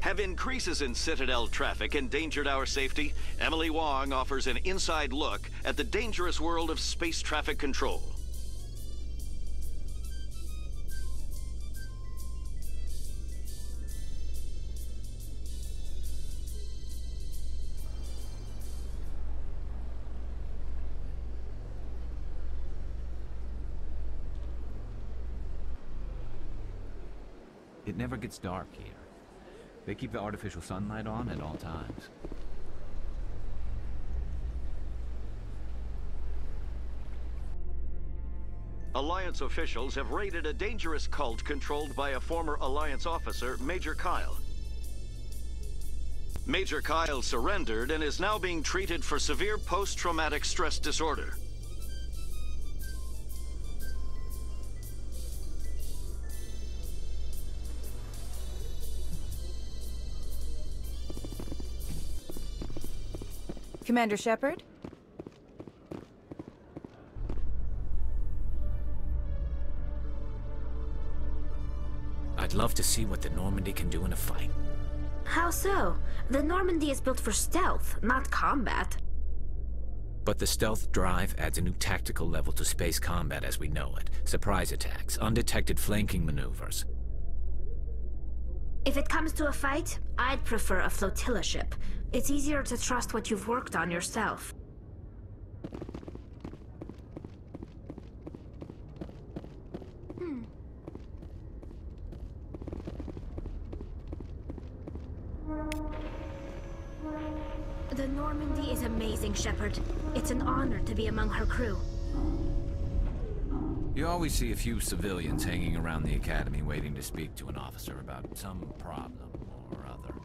Have increases in Citadel traffic endangered our safety? Emily Wong offers an inside look at the dangerous world of space traffic control. It never gets dark here. They keep the artificial sunlight on at all times. Alliance officials have raided a dangerous cult controlled by a former Alliance officer, Major Kyle. Major Kyle surrendered and is now being treated for severe post-traumatic stress disorder. Commander Shepard? I'd love to see what the Normandy can do in a fight. How so? The Normandy is built for stealth, not combat. But the stealth drive adds a new tactical level to space combat as we know it. Surprise attacks, undetected flanking maneuvers. If it comes to a fight, I'd prefer a flotilla ship. It's easier to trust what you've worked on yourself. The Normandy is amazing, Shepard. It's an honor to be among her crew. You always see a few civilians hanging around the academy waiting to speak to an officer about some problem or other.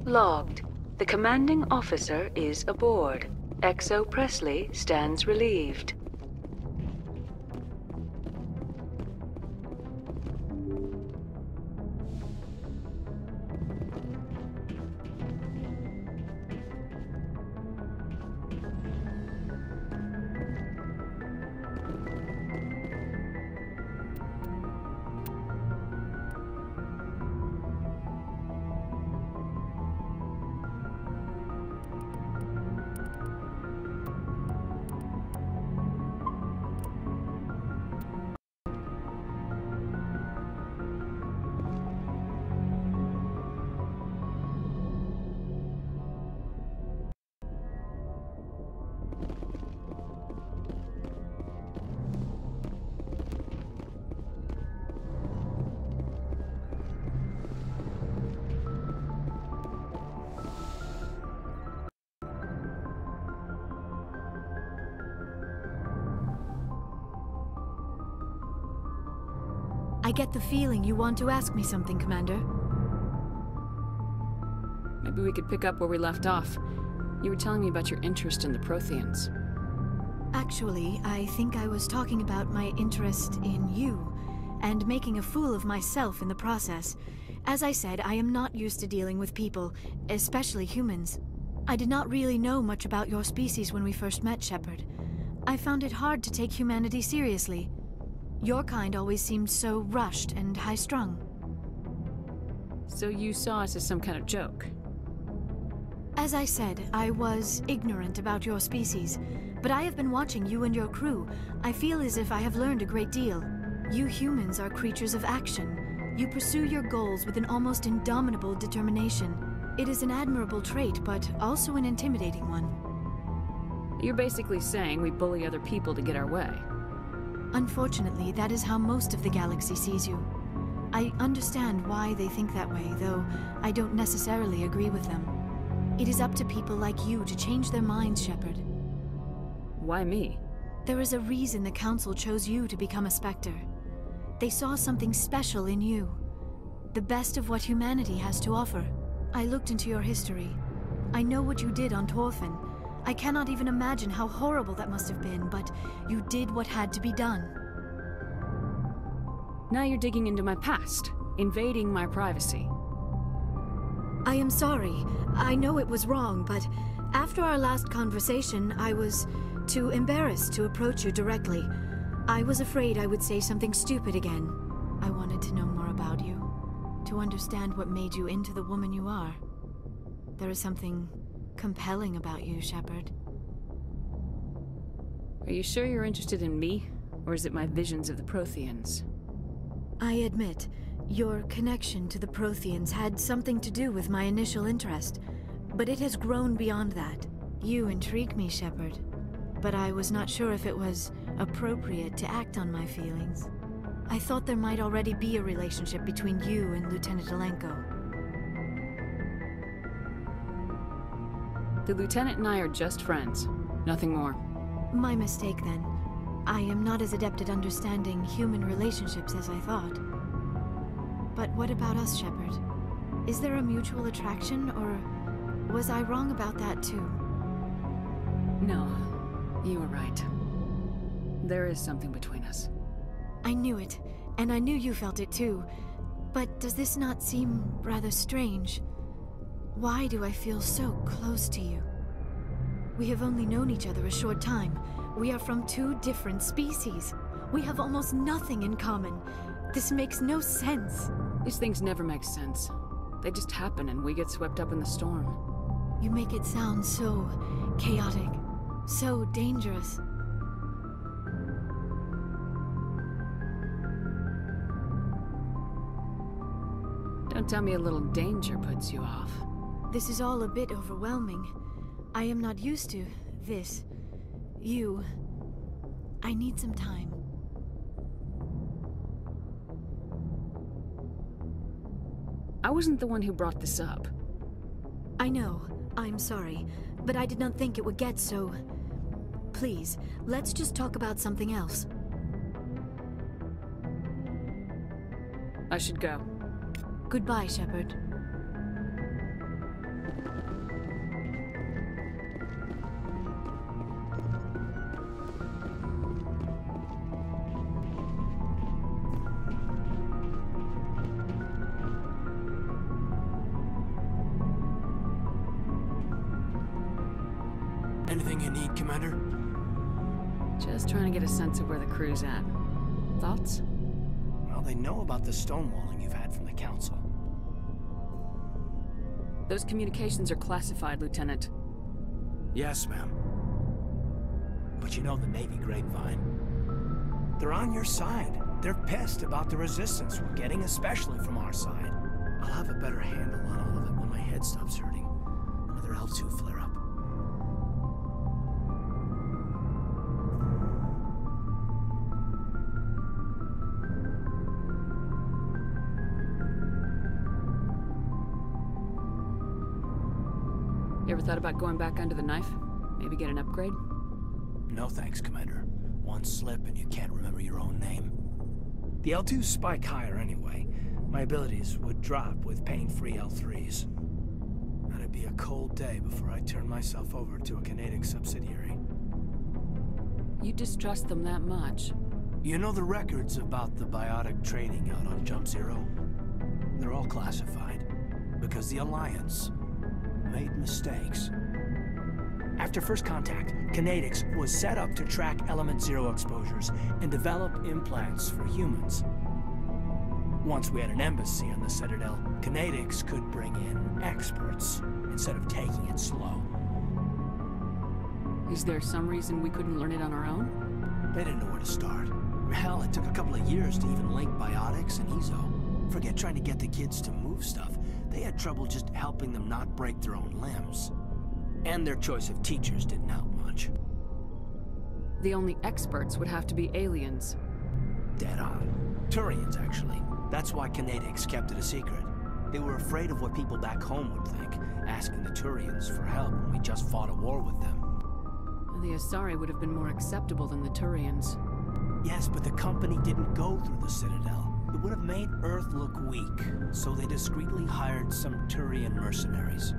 Logged. The commanding officer is aboard. XO Presley stands relieved. I get the feeling you want to ask me something, Commander. Maybe we could pick up where we left off. You were telling me about your interest in the Protheans. Actually, I think I was talking about my interest in you, and making a fool of myself in the process. As I said, I am not used to dealing with people, especially humans. I did not really know much about your species when we first met, Shepard. I found it hard to take humanity seriously. Your kind always seemed so rushed and high-strung. So you saw us as some kind of joke? As I said, I was ignorant about your species, but I have been watching you and your crew. I feel as if I have learned a great deal. You humans are creatures of action. You pursue your goals with an almost indomitable determination. It is an admirable trait, but also an intimidating one. You're basically saying we bully other people to get our way. Unfortunately, that is how most of the galaxy sees you. I understand why they think that way, though I don't necessarily agree with them. It is up to people like you to change their minds, Shepard. Why me? There is a reason the Council chose you to become a Spectre. They saw something special in you. The best of what humanity has to offer. I looked into your history. I know what you did on Torfin. I cannot even imagine how horrible that must have been, but you did what had to be done. Now you're digging into my past, invading my privacy. I am sorry. I know it was wrong, but after our last conversation, I was too embarrassed to approach you directly. I was afraid I would say something stupid again. I wanted to know more about you, to understand what made you into the woman you are. There is something compelling about you, Shepard. Are you sure you're interested in me? Or is it my visions of the Protheans? I admit, your connection to the Protheans had something to do with my initial interest, but it has grown beyond that. You intrigue me, Shepard, but I was not sure if it was appropriate to act on my feelings. I thought there might already be a relationship between you and Lieutenant Alenko. The Lieutenant and I are just friends. Nothing more. My mistake, then. I am not as adept at understanding human relationships as I thought. But what about us, Shepard? Is there a mutual attraction, or was I wrong about that too? No, you were right. There is something between us. I knew it, and I knew you felt it too. But does this not seem rather strange? Why do I feel so close to you? We have only known each other a short time. We are from two different species. We have almost nothing in common. This makes no sense. These things never make sense. They just happen and we get swept up in the storm. You make it sound so chaotic, so dangerous. Don't tell me a little danger puts you off. This is all a bit overwhelming. I am not used to this. You. I need some time. I wasn't the one who brought this up. I know. I'm sorry. But I did not think it would get so... Please, let's just talk about something else. I should go. Goodbye, Shepard. Anything you need, Commander? Just trying to get a sense of where the crew's at. Thoughts? Well, they know about the stonewalling you've had from the Council. Those communications are classified, Lieutenant. Yes, ma'am. But you know the Navy grapevine. They're on your side. They're pissed about the resistance we're getting, especially from our side. I'll have a better handle on all of it when my head stops hurting. Another L2 flare-up. You ever thought about going back under the knife? Maybe get an upgrade? No thanks, Commander. One slip and you can't remember your own name. The L2s spike higher anyway. My abilities would drop with pain-free L3s. That'd be a cold day before I turn myself over to a Canadic subsidiary. You distrust them that much? You know the records about the biotic trading out on Jump Zero? They're all classified. Because the Alliance made mistakes. After first contact, Canadics was set up to track Element Zero exposures and develop implants for humans. Once we had an embassy on the Citadel, Canadics could bring in experts instead of taking it slow. Is there some reason we couldn't learn it on our own? They didn't know where to start. Hell, it took a couple of years to even link biotics and EZO. Forget trying to get the kids to move stuff. They had trouble just helping them not break their own limbs. And their choice of teachers didn't help much. The only experts would have to be aliens. Dead on. Turians, actually. That's why Canadics kept it a secret. They were afraid of what people back home would think, asking the Turians for help when we just fought a war with them. The Asari would have been more acceptable than the Turians. Yes, but the company didn't go through the Citadel. It would have made Earth look weak, so they discreetly hired some Turian mercenaries.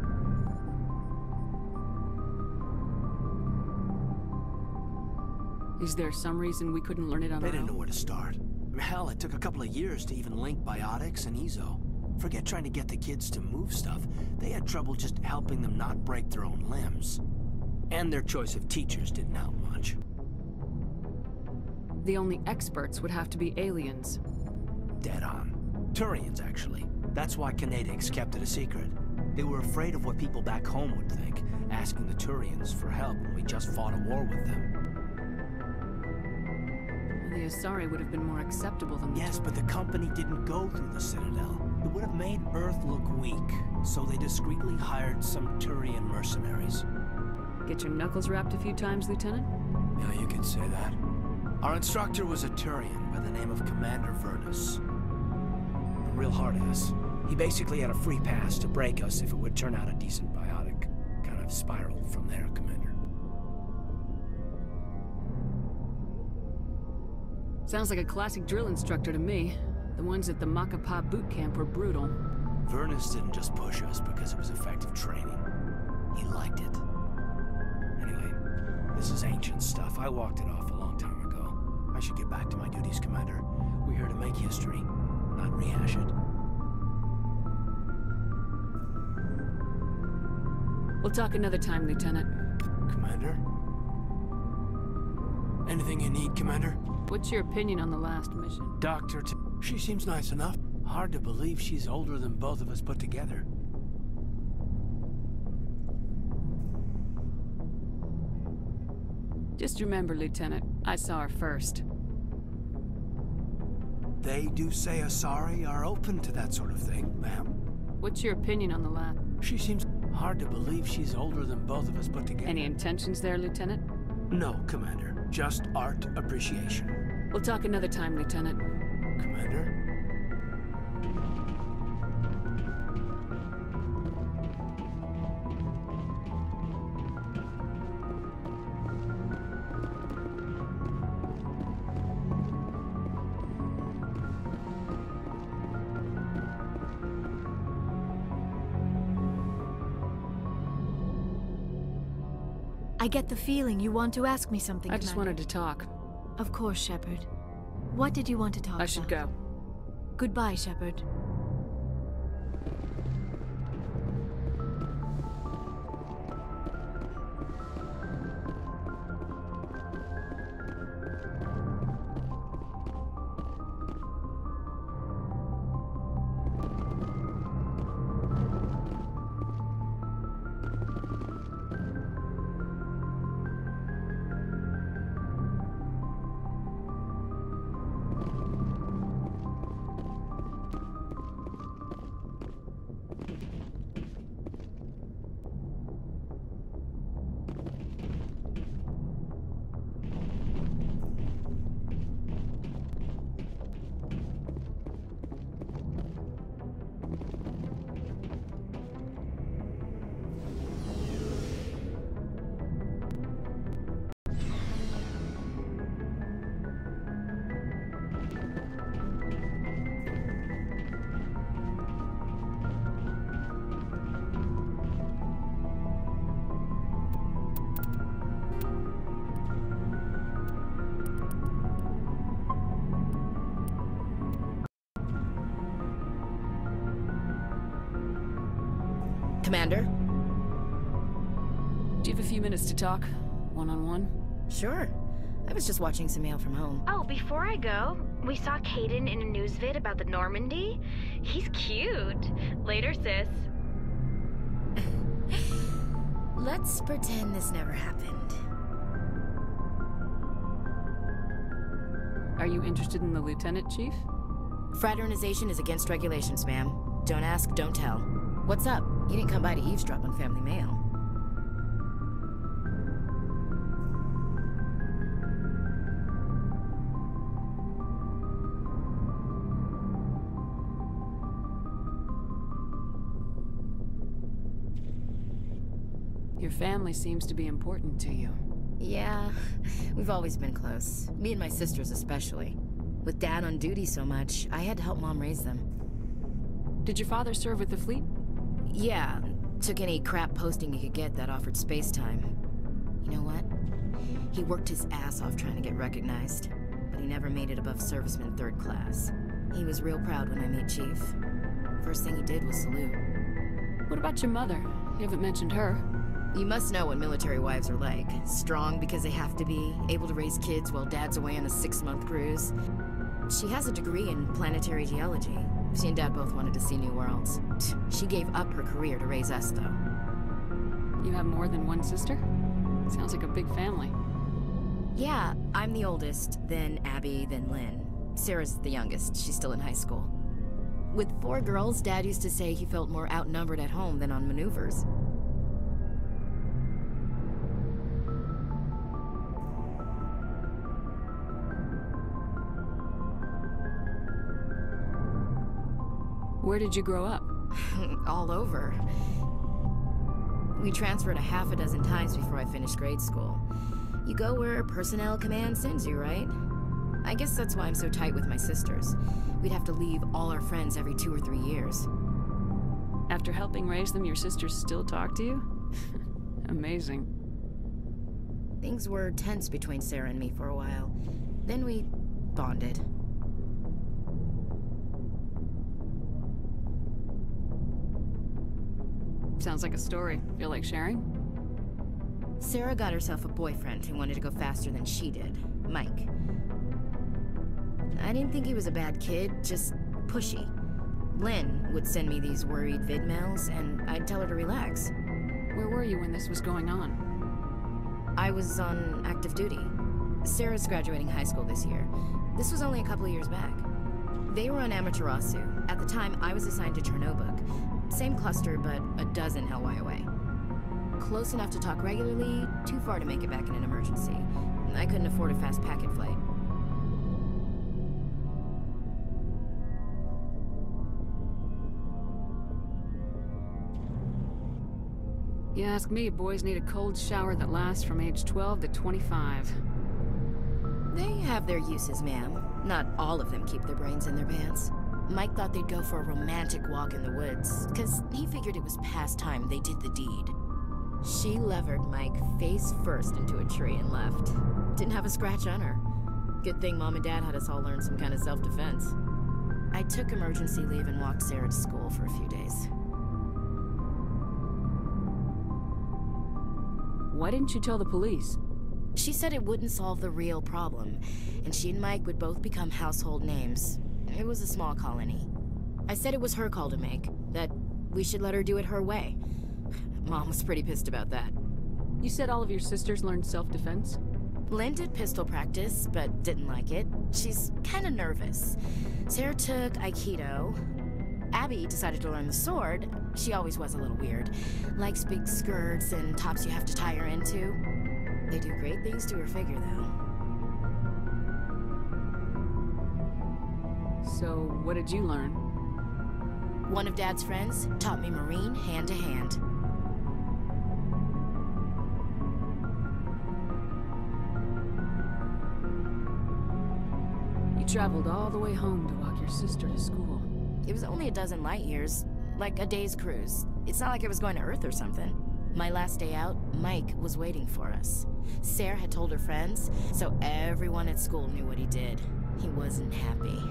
Is there some reason we couldn't learn it on our own? They didn't know where to start. Hell, it took a couple of years to even link biotics and EZO. Forget trying to get the kids to move stuff. They had trouble just helping them not break their own limbs. And their choice of teachers didn't help much. The only experts would have to be aliens. Dead on. Turians, actually. That's why Canadians kept it a secret. They were afraid of what people back home would think, asking the Turians for help when we just fought a war with them. The Asari would have been more acceptable than the Yes, but the company didn't go through the Citadel. It would have made Earth look weak, so they discreetly hired some Turian mercenaries. Get your knuckles rapped a few times, Lieutenant? Yeah, you could say that. Our instructor was a Turian by the name of Commander Vernus. A real hard-ass. He basically had a free pass to break us if it would turn out a decent biotic. Kind of spiraled from there, Commander. Sounds like a classic drill instructor to me. The ones at the Macapa boot camp were brutal. Vernus didn't just push us because it was effective training. He liked it. Anyway, this is ancient stuff. I walked it off a long time ago. I should get back to my duties, Commander. We're here to make history, not rehash it. We'll talk another time, Lieutenant. Commander? Anything you need, Commander? What's your opinion on the last mission? She seems nice enough. Hard to believe she's older than both of us put together. Just remember, Lieutenant, I saw her first. They do say Asari are open to that sort of thing, ma'am. What's your opinion on the last? She seems hard to believe she's older than both of us put together. Any intentions there, Lieutenant? No, Commander. Just art appreciation. We'll talk another time, Lieutenant. Commander? I get the feeling you want to ask me something, I just Commander. wanted to talk. Of course, Shepard. What did you want to talk about? I should go. Goodbye, Shepard. Commander? Do you have a few minutes to talk? One-on-one? Sure. I was just watching some mail from home. Oh, before I go, we saw Caden in a news vid about the Normandy. He's cute. Later, sis. Let's pretend this never happened. Are you interested in the Lieutenant, Chief? Fraternization is against regulations, ma'am. Don't ask, don't tell. What's up? You didn't come by to eavesdrop on family mail. Your family seems to be important to you. Yeah, we've always been close. Me and my sisters especially. With Dad on duty so much, I had to help Mom raise them. Did your father serve with the fleet? Yeah, took any crap posting he could get that offered space time. You know what? He worked his ass off trying to get recognized, but he never made it above serviceman 3rd class. He was real proud when I met Chief. First thing he did was salute. What about your mother? You haven't mentioned her. You must know what military wives are like. Strong because they have to be, able to raise kids while dad's away on a 6-month cruise. She has a degree in planetary geology. She and Dad both wanted to see new worlds. She gave up her career to raise us, though. You have more than one sister? Sounds like a big family. Yeah, I'm the oldest, then Abby, then Lynn. Sarah's the youngest. She's still in high school. With 4 girls, Dad used to say he felt more outnumbered at home than on maneuvers. Where did you grow up? All over. We transferred a half a dozen times before I finished grade school. You go where personnel command sends you, right? I guess that's why I'm so tight with my sisters. We'd have to leave all our friends every 2 or 3 years. After helping raise them, your sisters still talk to you? Amazing. Things were tense between Sarah and me for a while. Then we bonded. Sounds like a story. Feel like sharing? Sarah got herself a boyfriend who wanted to go faster than she did, Mike. I didn't think he was a bad kid, just pushy. Lynn would send me these worried vid mails, and I'd tell her to relax. Where were you when this was going on? I was on active duty. Sarah's graduating high school this year. This was only a couple of years back. They were on Amaterasu. At the time, I was assigned to Chernobog. Same cluster, but a dozen LY away. Close enough to talk regularly, too far to make it back in an emergency. I couldn't afford a fast packet flight. You ask me, boys need a cold shower that lasts from age 12 to 25. They have their uses, ma'am. Not all of them keep their brains in their pants. Mike thought they'd go for a romantic walk in the woods, because he figured it was past time they did the deed. She levered Mike face first into a tree and left. Didn't have a scratch on her. Good thing Mom and Dad had us all learn some kind of self-defense. I took emergency leave and walked Sarah to school for a few days. Why didn't you tell the police? She said it wouldn't solve the real problem, and she and Mike would both become household names. It was a small colony. I said it was her call to make, that we should let her do it her way. Mom was pretty pissed about that. You said all of your sisters learned self-defense? Lynn did pistol practice, but didn't like it. She's kinda nervous. Sarah took Aikido. Abby decided to learn the sword. She always was a little weird. Likes big skirts and tops you have to tie her into. They do great things to her figure, though. So, what did you learn? One of Dad's friends taught me Marine hand to hand. You traveled all the way home to walk your sister to school. It was only a dozen light years, like a day's cruise. It's not like I was going to Earth or something. My last day out, Mike was waiting for us. Sarah had told her friends, so everyone at school knew what he did. He wasn't happy.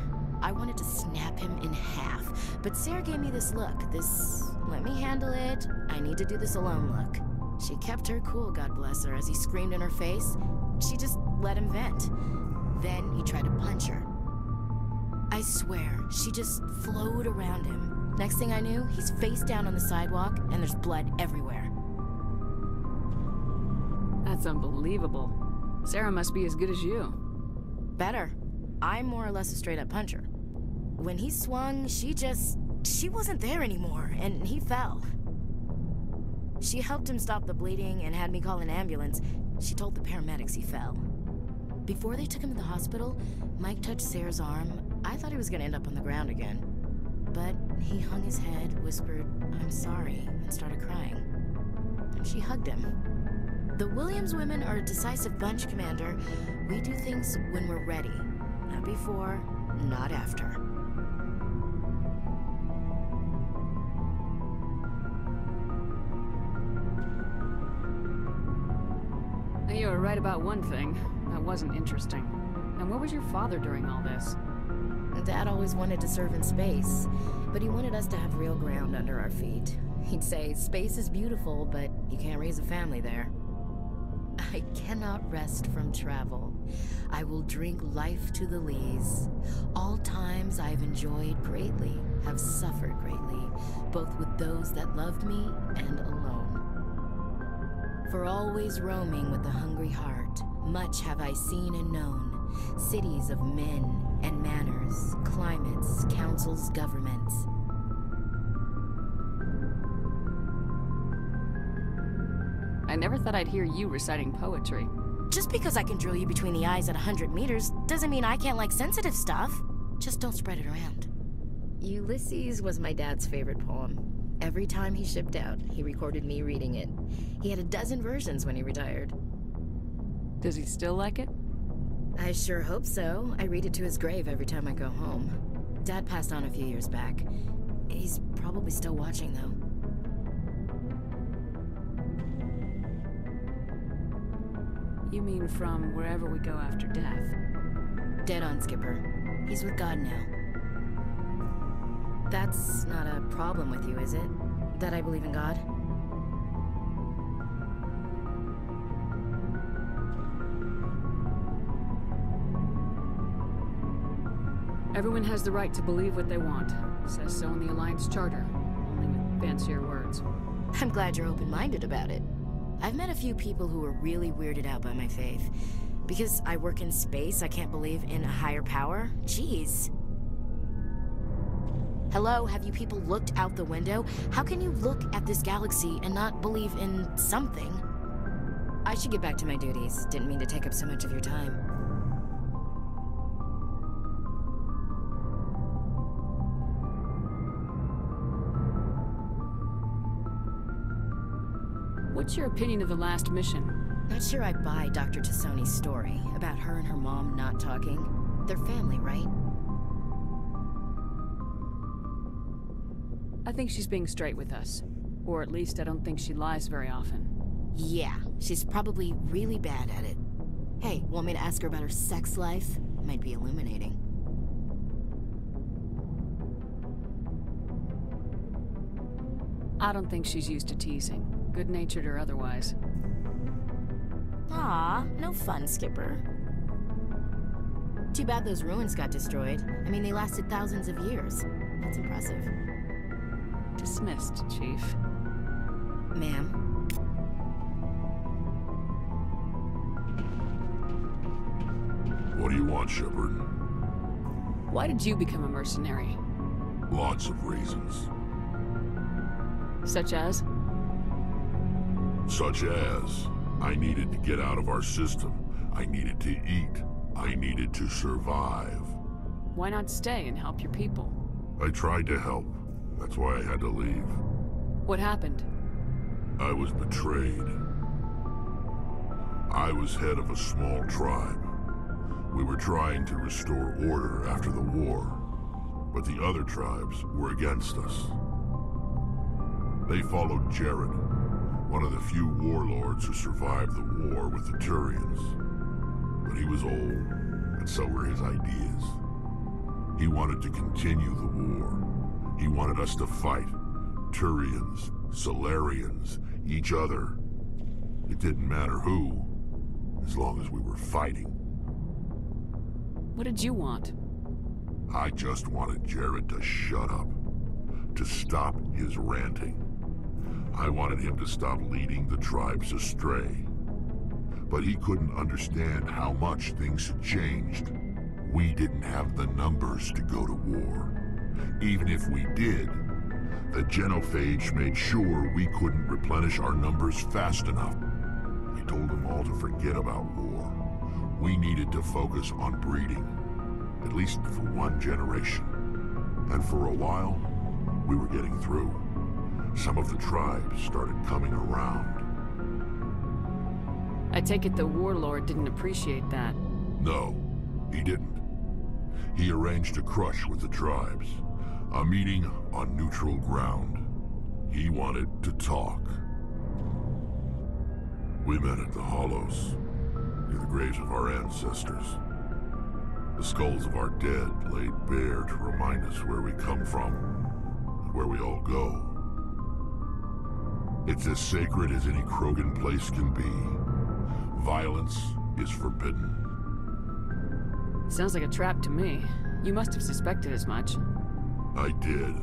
I wanted to snap him in half, but Sarah gave me this look, this let me handle it, I need to do this alone look. She kept her cool, God bless her, as he screamed in her face. She just let him vent. Then he tried to punch her. I swear, she just flowed around him. Next thing I knew, he's face down on the sidewalk, and there's blood everywhere. That's unbelievable. Sarah must be as good as you. Better. I'm more or less a straight-up puncher. When he swung, she wasn't there anymore, and he fell. She helped him stop the bleeding and had me call an ambulance. She told the paramedics he fell. Before they took him to the hospital, Mike touched Sarah's arm. I thought he was gonna end up on the ground again. But he hung his head, whispered, "I'm sorry," and started crying. And she hugged him. The Williams women are a decisive bunch, Commander. We do things when we're ready. Not before, not after. You were right about one thing. That wasn't interesting. And where was your father during all this? Dad always wanted to serve in space, but he wanted us to have real ground under our feet. He'd say, space is beautiful, but you can't raise a family there. I cannot rest from travel. I will drink life to the lees. All times I've enjoyed greatly, have suffered greatly, both with those that loved me and alone. For always roaming with a hungry heart, much have I seen and known, cities of men and manners, climates, councils, governments. I never thought I'd hear you reciting poetry. Just because I can drill you between the eyes at 100 meters doesn't mean I can't like sensitive stuff. Just don't spread it around. Ulysses was my dad's favorite poem. Every time he shipped out, he recorded me reading it. He had a dozen versions when he retired. Does he still like it? I sure hope so. I read it to his grave every time I go home. Dad passed on a few years back. He's probably still watching, though. You mean from wherever we go after death? Dead on, Skipper. He's with God now. That's not a problem with you, is it? That I believe in God? Everyone has the right to believe what they want. It says so in the Alliance Charter, only with fancier words. I'm glad you're open-minded about it. I've met a few people who are really weirded out by my faith. Because I work in space, I can't believe in a higher power? Jeez. Hello, have you people looked out the window? How can you look at this galaxy and not believe in something? I should get back to my duties. Didn't mean to take up so much of your time. What's your opinion of the last mission? Not sure I buy Dr. Tassoni's story about her and her mom not talking. They're family, right? I think she's being straight with us. Or at least I don't think she lies very often. Yeah, she's probably really bad at it. Hey, want me to ask her about her sex life? Might be illuminating. I don't think she's used to teasing. Good-natured or otherwise. Aw, no fun, Skipper. Too bad those ruins got destroyed. I mean, they lasted thousands of years. That's impressive. Dismissed, Chief. Ma'am? What do you want, Shepard? Why did you become a mercenary? Lots of reasons. Such as? Such as, I needed to get out of our system. I needed to eat. I needed to survive. Why not stay and help your people? I tried to help. That's why I had to leave. What happened? I was betrayed. I was head of a small tribe. We were trying to restore order after the war, but the other tribes were against us. They followed Jared, one of the few warlords who survived the war with the Turians. But he was old, and so were his ideas. He wanted to continue the war. He wanted us to fight. Turians, Salarians, each other. It didn't matter who, as long as we were fighting. What did you want? I just wanted Jared to shut up, to stop his ranting. I wanted him to stop leading the tribes astray. But he couldn't understand how much things had changed. We didn't have the numbers to go to war. Even if we did, the genophage made sure we couldn't replenish our numbers fast enough. I told them all to forget about war. We needed to focus on breeding, at least for one generation. And for a while, we were getting through. Some of the tribes started coming around. I take it the warlord didn't appreciate that. No, he didn't. He arranged a crush with the tribes. A meeting on neutral ground. He wanted to talk. We met at the Hollows, near the graves of our ancestors. The skulls of our dead laid bare to remind us where we come from and where we all go. It's as sacred as any Krogan place can be. Violence is forbidden. Sounds like a trap to me. You must have suspected as much. I did.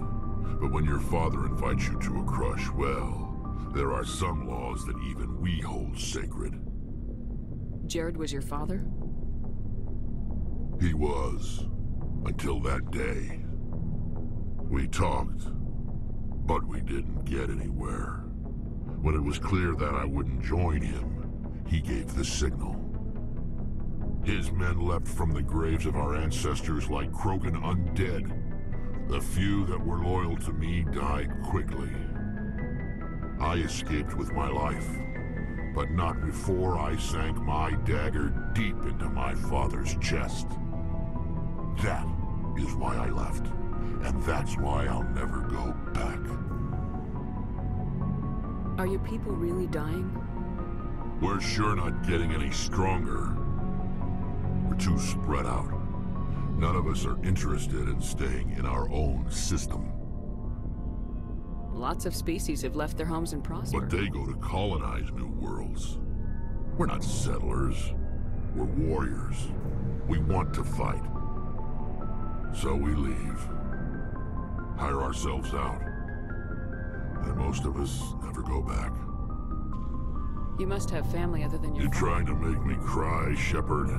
But when your father invites you to a crush, well, there are some laws that even we hold sacred. Jared was your father? He was. Until that day. We talked, but we didn't get anywhere. When it was clear that I wouldn't join him, he gave the signal. His men leapt from the graves of our ancestors like Krogan undead. The few that were loyal to me died quickly. I escaped with my life, but not before I sank my dagger deep into my father's chest. That is why I left, and that's why I'll never go back. Are your people really dying? We're sure not getting any stronger. We're too spread out. None of us are interested in staying in our own system. Lots of species have left their homes and prospered. But they go to colonize new worlds. We're not settlers. We're warriors. We want to fight. So we leave. Hire ourselves out. And most of us never go back. You must have family other than your father. You trying to make me cry, Shepard?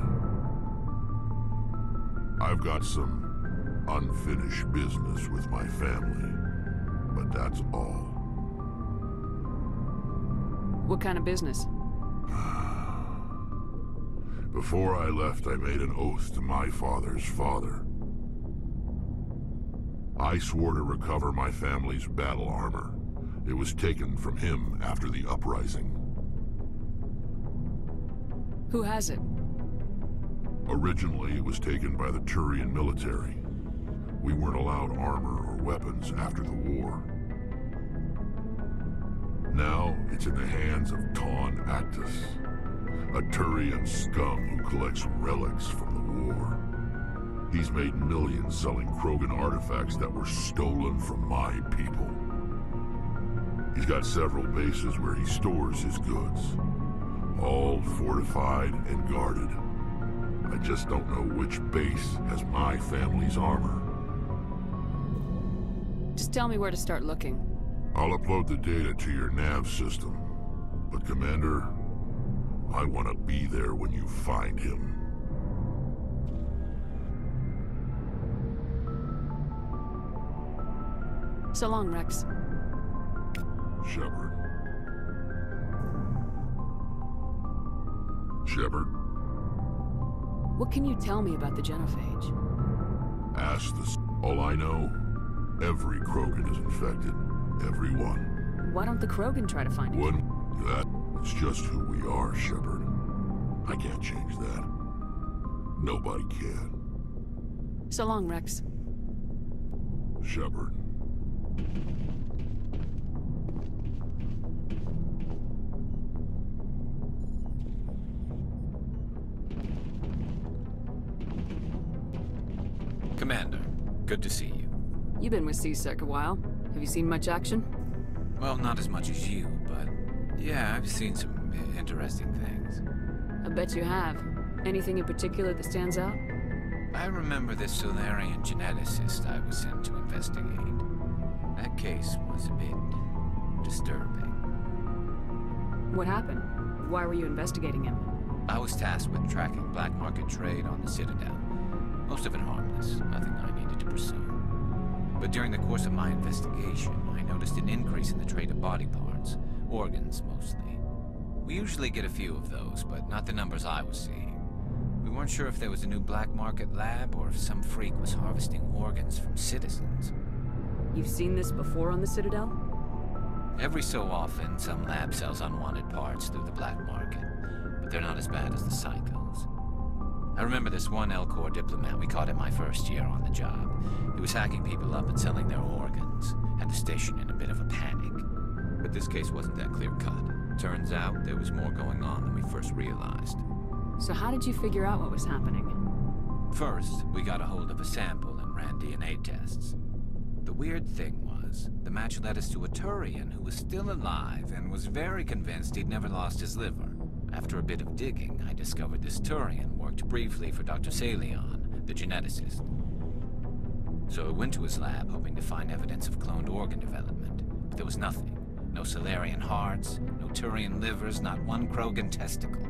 I've got some unfinished business with my family, but that's all. What kind of business? Before I left, I made an oath to my father's father. I swore to recover my family's battle armor. It was taken from him after the uprising. Who has it? Originally, it was taken by the Turian military. We weren't allowed armor or weapons after the war. Now, it's in the hands of Ton Actus, a Turian scum who collects relics from the war. He's made millions selling Krogan artifacts that were stolen from my people. He's got several bases where he stores his goods, all fortified and guarded. I just don't know which base has my family's armor. Just tell me where to start looking. I'll upload the data to your nav system. But Commander, I want to be there when you find him. So long, Rex. Shepard. Shepard? What can you tell me about the genophage? Ask the... All I know, every Krogan is infected. Every one. Why don't the Krogan try to find it? It's just who we are, Shepard. I can't change that. Nobody can. So long, Rex. Shepard. Commander, good to see you. You've been with C-Sec a while. Have you seen much action? Well, not as much as you, but yeah, I've seen some interesting things. I bet you have. Anything in particular that stands out? I remember this Salarian geneticist I was sent to investigate. That case was a bit disturbing. What happened? Why were you investigating him? I was tasked with tracking black market trade on the Citadel. Most of it harmless, nothing I needed to pursue. But during the course of my investigation, I noticed an increase in the trade of body parts, organs mostly. We usually get a few of those, but not the numbers I was seeing. We weren't sure if there was a new black market lab or if some freak was harvesting organs from citizens. You've seen this before on the Citadel? Every so often, some lab sells unwanted parts through the black market, but they're not as bad as the psychos. I remember this one L-Corps diplomat we caught in my first year on the job. He was hacking people up and selling their organs, had the station in a bit of a panic. But this case wasn't that clear-cut. Turns out there was more going on than we first realized. So how did you figure out what was happening? First, we got a hold of a sample and ran DNA tests. The weird thing was, the match led us to a Turian who was still alive and was very convinced he'd never lost his liver. After a bit of digging, I discovered this Turian worked briefly for Dr. Salarian, the geneticist. So I went to his lab hoping to find evidence of cloned organ development, but there was nothing. No Salarian hearts, no Turian livers, not one Krogan testicle.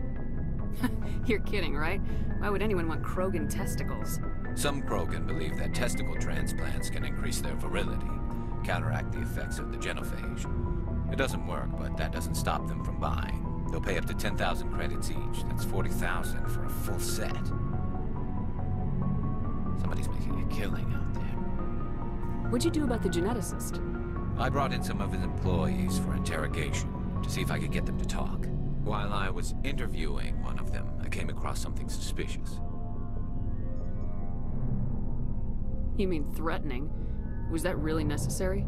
You're kidding, right? Why would anyone want Krogan testicles? Some Krogan believe that testicle transplants can increase their virility, counteract the effects of the genophage. It doesn't work, but that doesn't stop them from buying. They'll pay up to 10,000 credits each. That's 40,000 for a full set. Somebody's making a killing out there. What'd you do about the geneticist? I brought in some of his employees for interrogation, to see if I could get them to talk. While I was interviewing one of them, I came across something suspicious. You mean threatening? Was that really necessary?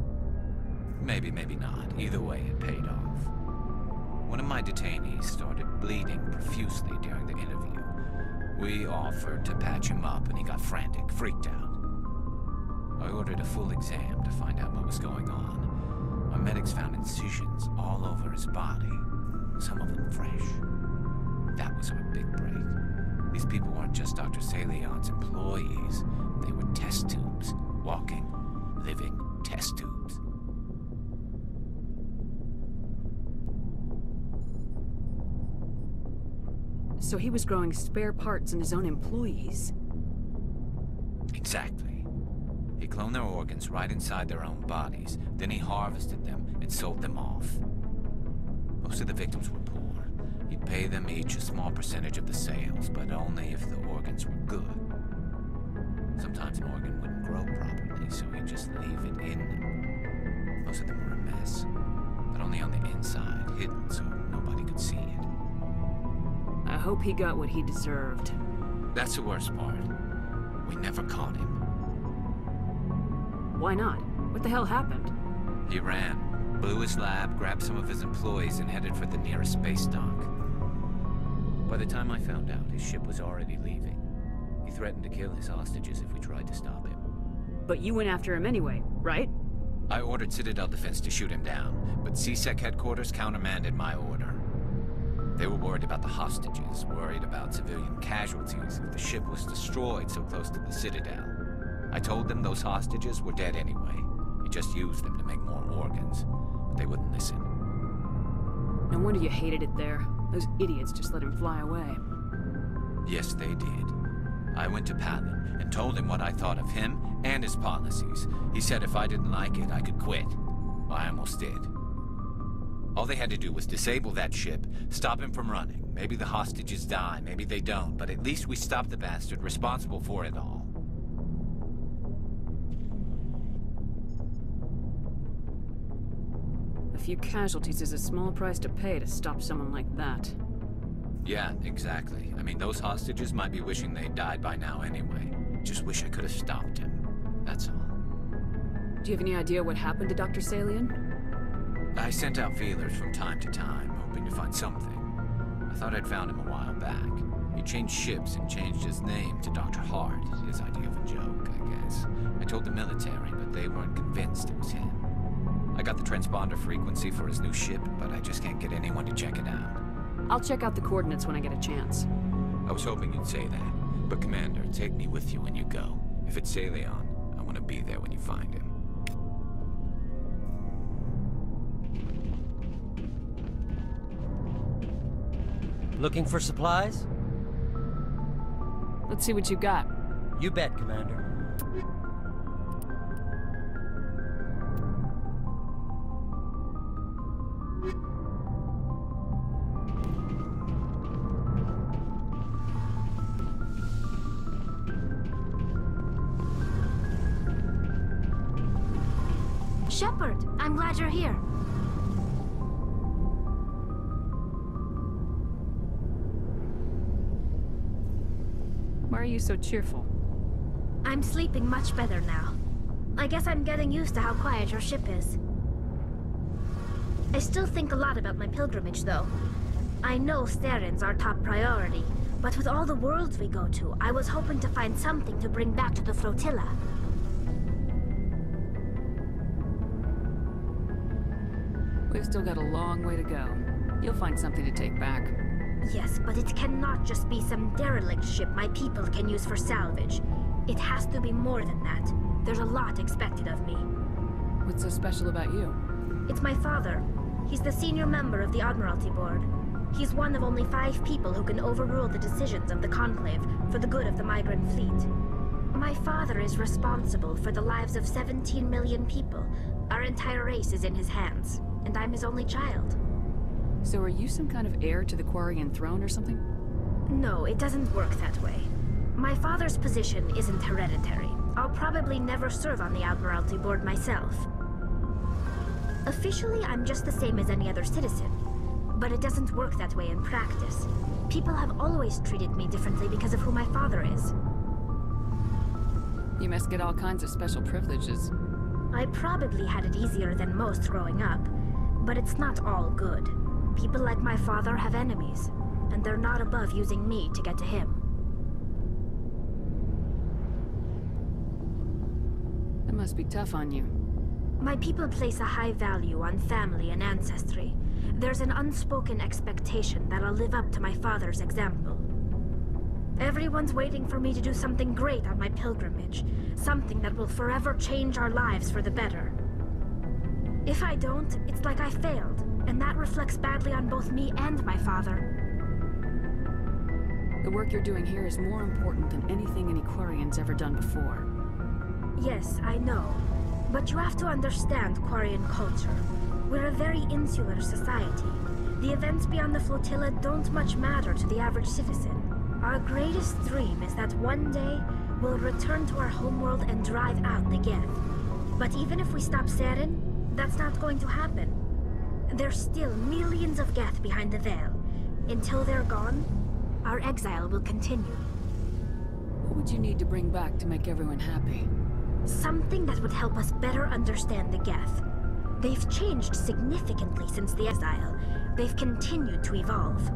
Maybe, maybe not. Either way, it paid off. One of my detainees started bleeding profusely during the interview. We offered to patch him up, and he got frantic, freaked out. I ordered a full exam to find out what was going on. Our medics found incisions all over his body, some of them fresh. That was our big break. These people weren't just Dr. Salarian's employees. They were test tubes. Walking, living test tubes. So he was growing spare parts in his own employees? Exactly. He cloned their organs right inside their own bodies. Then he harvested them and sold them off. Most of the victims were poor. He'd pay them each a small percentage of the sales, but only if the organs were good. Sometimes an organ wouldn't grow properly, so he'd just leave it in them. Most of them were a mess, but only on the inside, hidden so nobody could see it. I hope he got what he deserved. That's the worst part. We never caught him. Why not? What the hell happened? He ran, blew his lab, grabbed some of his employees, and headed for the nearest space dock. By the time I found out, his ship was already leaving. He threatened to kill his hostages if we tried to stop him. But you went after him anyway, right? I ordered Citadel Defense to shoot him down, but CSEC headquarters countermanded my order. They were worried about the hostages, worried about civilian casualties if the ship was destroyed so close to the Citadel. I told them those hostages were dead anyway. He just used them to make more organs, but they wouldn't listen. No wonder you hated it there. Those idiots just let him fly away. Yes, they did. I went to Palin and told him what I thought of him and his policies. He said if I didn't like it, I could quit. I almost did. All they had to do was disable that ship, stop him from running. Maybe the hostages die, maybe they don't, but at least we stopped the bastard responsible for it all. A few casualties is a small price to pay to stop someone like that. Yeah, exactly. I mean, those hostages might be wishing they'd died by now anyway. Just wish I could have stopped him. That's all. Do you have any idea what happened to Dr. Salarian? I sent out feelers from time to time, hoping to find something. I thought I'd found him a while back. He changed ships and changed his name to Dr. Hart, his idea of a joke, I guess. I told the military, but they weren't convinced it was him. I got the transponder frequency for his new ship, but I just can't get anyone to check it out. I'll check out the coordinates when I get a chance. I was hoping you'd say that. But Commander, take me with you when you go. If it's Salarian, I want to be there when you find him. Looking for supplies? Let's see what you got. You bet, Commander. Shepard, I'm glad you're here. Why are you so cheerful? I'm sleeping much better now. I guess I'm getting used to how quiet your ship is. I still think a lot about my pilgrimage, though. I know Steren's our top priority, But with all the worlds we go to, I was hoping to find something to bring back to the flotilla. We've still got a long way to go. You'll find something to take back. Yes, but it cannot just be some derelict ship my people can use for salvage. It has to be more than that. There's a lot expected of me. What's so special about you? It's my father. He's the senior member of the Admiralty Board. He's one of only 5 people who can overrule the decisions of the Conclave for the good of the migrant fleet. My father is responsible for the lives of 17 million people. Our entire race is in his hands, and I'm his only child. So are you some kind of heir to the Quarian throne or something? No, it doesn't work that way. My father's position isn't hereditary. I'll probably never serve on the Admiralty Board myself. Officially, I'm just the same as any other citizen. But it doesn't work that way in practice. People have always treated me differently because of who my father is. You must get all kinds of special privileges. I probably had it easier than most growing up, but it's not all good. People like my father have enemies, and they're not above using me to get to him. That must be tough on you. My people place a high value on family and ancestry. There's an unspoken expectation that I'll live up to my father's example. Everyone's waiting for me to do something great on my pilgrimage, something that will forever change our lives for the better. If I don't, it's like I failed, and that reflects badly on both me and my father. The work you're doing here is more important than anything any Quarian's ever done before. Yes, I know. But you have to understand Quarian culture. We're a very insular society. The events beyond the flotilla don't much matter to the average citizen. Our greatest dream is that one day we'll return to our homeworld and drive out the Geth. But even if we stop Saren, that's not going to happen. There's still millions of Geth behind the veil. Until they're gone, our exile will continue. What would you need to bring back to make everyone happy? Something that would help us better understand the Geth. They've changed significantly since the exile. They've continued to evolve.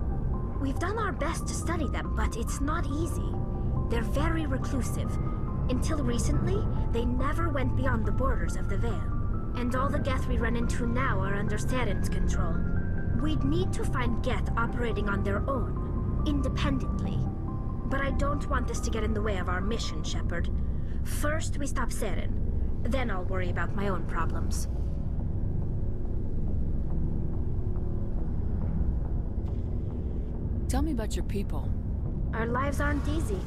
We've done our best to study them, but it's not easy. They're very reclusive. Until recently, they never went beyond the borders of the Veil. And all the Geth we run into now are under Saren's control. We'd need to find Geth operating on their own, independently. But I don't want this to get in the way of our mission, Shepard. First, we stop Saren. Then I'll worry about my own problems. Tell me about your people. Our lives aren't easy.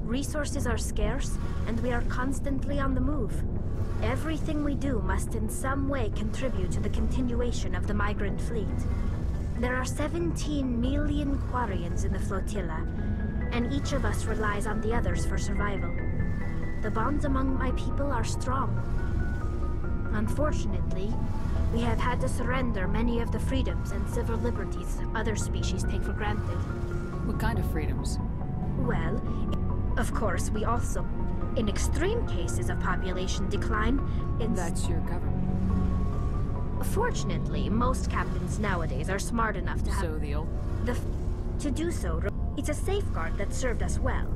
Resources are scarce, and we are constantly on the move. Everything we do must in some way contribute to the continuation of the migrant fleet. There are 17 million Quarians in the flotilla, and each of us relies on the others for survival. The bonds among my people are strong. Unfortunately, we have had to surrender many of the freedoms and civil liberties other species take for granted. What kind of freedoms? Well, of course, we also, in extreme cases of population decline, That's your government. Fortunately, most captains nowadays are smart enough to have... So the old... To do so, it's a safeguard that served us well.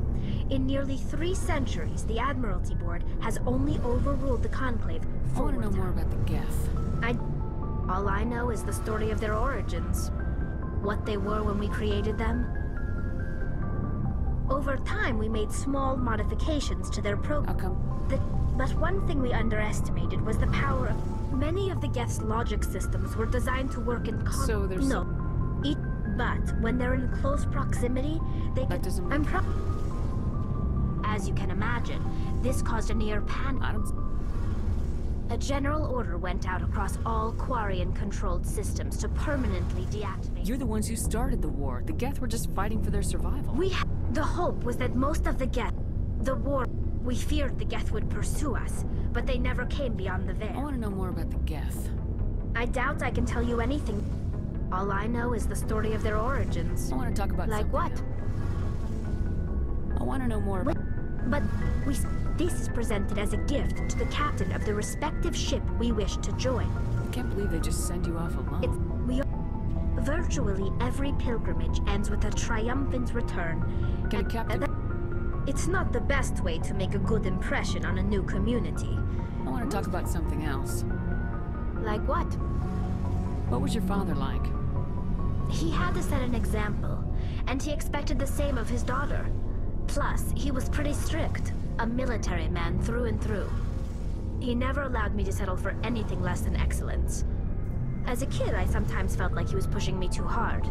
In nearly 3 centuries, the Admiralty Board has only overruled the Conclave 4 I want to know more about the Geth. All I know is the story of their origins. What they were when we created them. Over time, we made small modifications to their program. How come? But one thing we underestimated was the power of... Many of the Geth's logic systems were designed to work in So there's... No. But when they're in close proximity, they That doesn't make... As you can imagine, this caused a near panic. A general order went out across all Quarian-controlled systems to permanently deactivate... You're the ones who started the war. The Geth were just fighting for their survival. The hope was that most of the Geth... The war... We feared the Geth would pursue us, but they never came beyond the Veil. I want to know more about the Geth. I doubt I can tell you anything. All I know is the story of their origins. I want to talk about Like what? I want to know more about... But this is presented as a gift to the captain of the respective ship we wish to join. I can't believe they just send you off alone. Virtually every pilgrimage ends with a triumphant return. It's not the best way to make a good impression on a new community. I want to talk about something else. Like what? What was your father like? He had to set an example, and he expected the same of his daughter. Plus, he was pretty strict, a military man through and through. He never allowed me to settle for anything less than excellence. As a kid, I sometimes felt like he was pushing me too hard.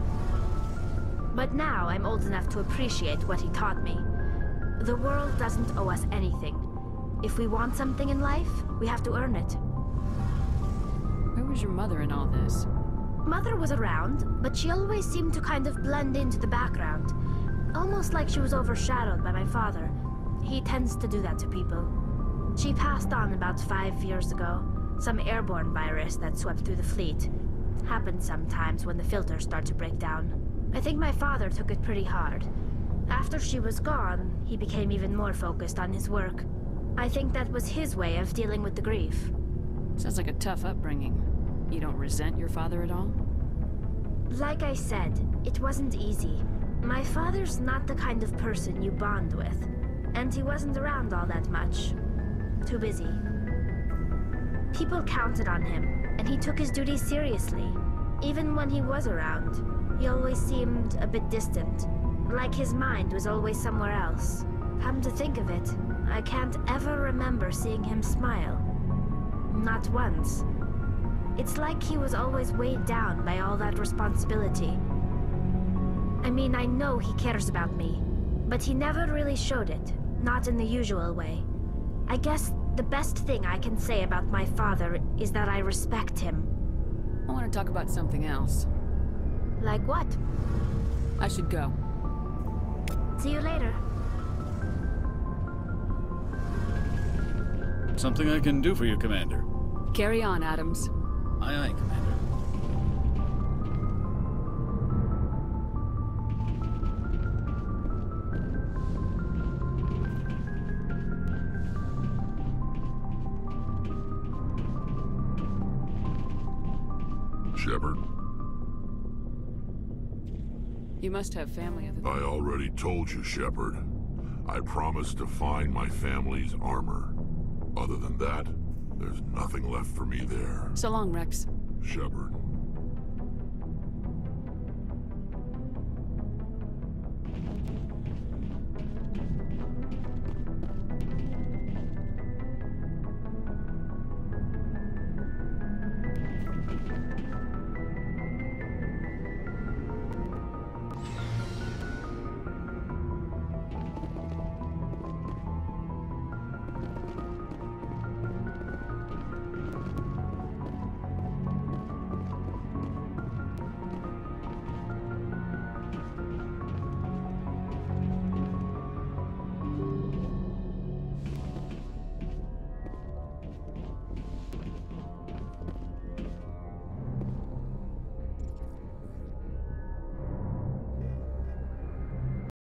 But now, I'm old enough to appreciate what he taught me. The world doesn't owe us anything. If we want something in life, we have to earn it. Where was your mother in all this? Mother was around, but she always seemed to kind of blend into the background. Almost like she was overshadowed by my father. He tends to do that to people. She passed on about 5 years ago. Some airborne virus that swept through the fleet. Happens sometimes when the filters start to break down. I think my father took it pretty hard. After she was gone, he became even more focused on his work. I think that was his way of dealing with the grief. Sounds like a tough upbringing. You don't resent your father at all? Like I said, it wasn't easy. My father's not the kind of person you bond with. And he wasn't around all that much. Too busy. People counted on him, and he took his duties seriously. Even when he was around, he always seemed a bit distant. Like his mind was always somewhere else. Come to think of it, I can't ever remember seeing him smile. Not once. It's like he was always weighed down by all that responsibility. I mean, I know he cares about me, but he never really showed it, not in the usual way. I guess the best thing I can say about my father is that I respect him. I want to talk about something else. Like what? I should go. See you later. Something I can do for you, Commander. Carry on, Adams. Aye, aye, Commander. Shepard? You must have family of the... I already told you, Shepard. I promised to find my family's armor. Other than that, there's nothing left for me there. So long, Rex. Shepard.